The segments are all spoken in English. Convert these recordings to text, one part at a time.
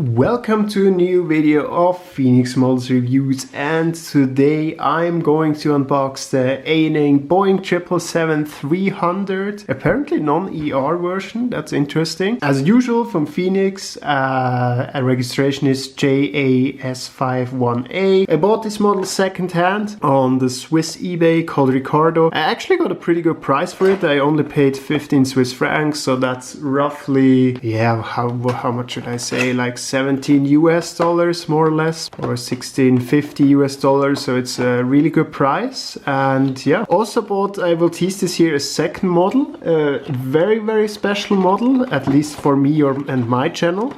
Welcome to a new video of Phoenix Models Reviews, and today I'm going to unbox the ANA Boeing 777-300, apparently non-ER version. That's interesting. As usual from Phoenix, a registration is JAS51A. I bought this model second-hand on the Swiss eBay called Ricardo. I actually got a pretty good price for it. I only paid 15 Swiss francs, so that's roughly, yeah, how much should I say, like $17 US more or less, or $16.50 US, so it's a really good price. And yeah, also bought, I will tease this here, a second model, a very special model, at least for me and my channel.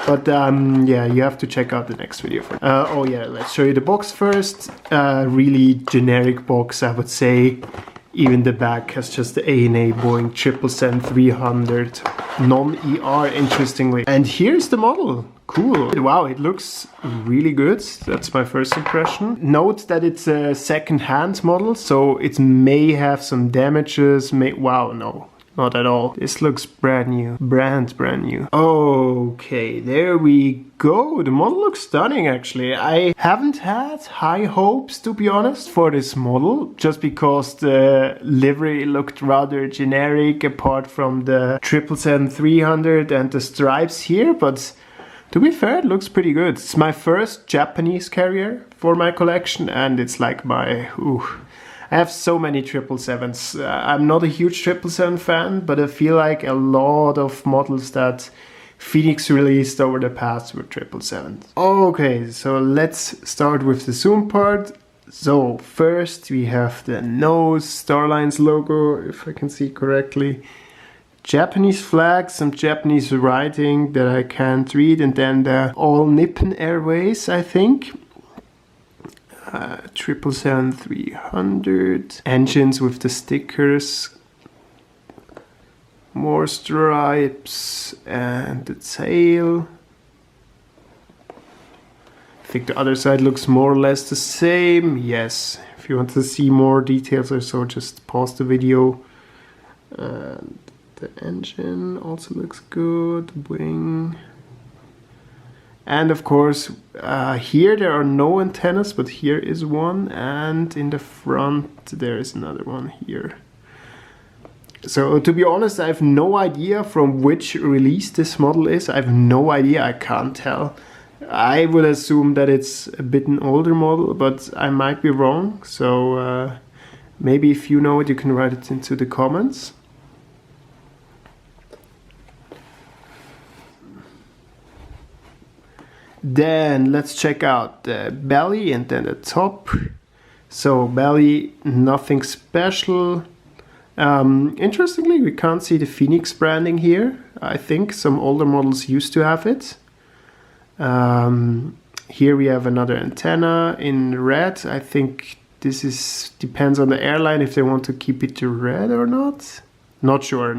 But yeah, you have to check out the next video for oh yeah, let's show you the box first. Really generic box, I would say. Even the back has just the ANA Boeing 777-300 non-ER, interestingly. And here's the model. Cool. Wow, it looks really good. That's my first impression. Note that it's a second-hand model, so it may have some damages. Wow, no. Not at all. This looks brand new. Brand new. Okay, there we go. The model looks stunning, actually. I haven't had high hopes, to be honest, for this model, just because the livery looked rather generic apart from the 777-300 and the stripes here, but to be fair, it looks pretty good. It's my first Japanese carrier for my collection, and it's like my... I have so many 777s. I'm not a huge 777 fan, but I feel like a lot of models that Phoenix released over the past were 777s. Okay, so let's start with the zoom part. So first we have the nose, Starlines logo, if I can see correctly. Japanese flag, some Japanese writing that I can't read, and then the All Nippon Airways, I think. 777-300 engines with the stickers, more stripes, and the tail. I think the other side looks more or less the same. Yes, if you want to see more details or so, just pause the video. And the engine also looks good. Wing. And of course, here there are no antennas, but here is one, and in the front there is another one here. So to be honest, I have no idea from which release this model is. I have no idea, I can't tell. I would assume that it's a bit an older model, but I might be wrong. So maybe if you know it, you can write it into the comments. Then let's check out the belly and then the top. So belly, nothing special. Interestingly, we can't see the Phoenix branding here. I think some older models used to have it. Here we have another antenna in red. I think this depends on the airline if they want to keep it to red or not. Not sure.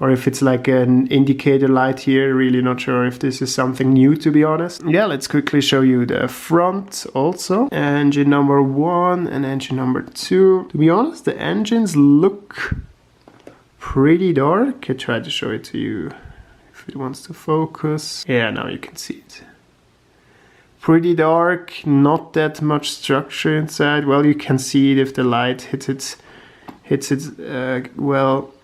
Or if it's like an indicator light here, really not sure if this is something new, to be honest. Yeah, let's quickly show you the front also. Engine number 1 and engine number 2. To be honest, the engines look pretty dark. I try to show it to you if it wants to focus. Yeah, now you can see it. Pretty dark, not that much structure inside. Well, you can see it if the light hits it well.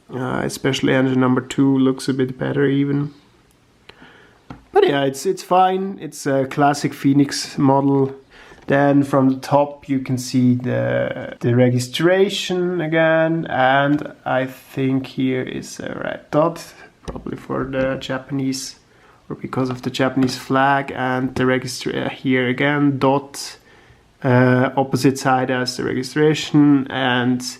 Especially engine number 2 looks a bit better even. But yeah, it's fine. It's a classic Phoenix model. Then from the top you can see the registration again, and I think here is a red dot, probably for the Japanese, or because of the Japanese flag, and the registration here again, dot, opposite side as the registration, and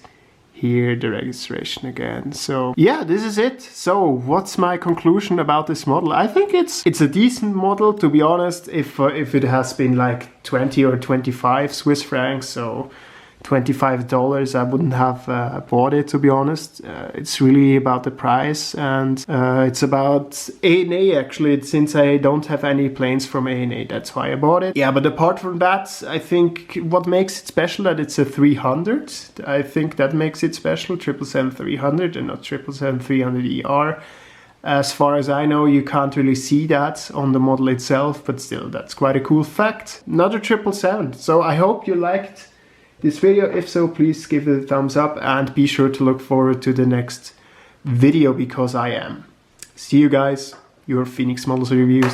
here the registration again. So yeah, this is it. So what's my conclusion about this model? I think it's a decent model, to be honest. If it has been like 20 or 25 Swiss francs, so $25, I wouldn't have bought it, to be honest. It's really about the price, and it's about ANA actually, since I don't have any planes from ANA, that's why I bought it. Yeah, but apart from that, I think what makes it special that it's a 300. I think that makes it special, 777-300 and not 777-300ER. As far as I know, you can't really see that on the model itself, but still, that's quite a cool fact. Another 777. So I hope you liked this video. If so, please give it a thumbs up and be sure to look forward to the next video, because I am. See you guys, your Phoenix Models Reviews.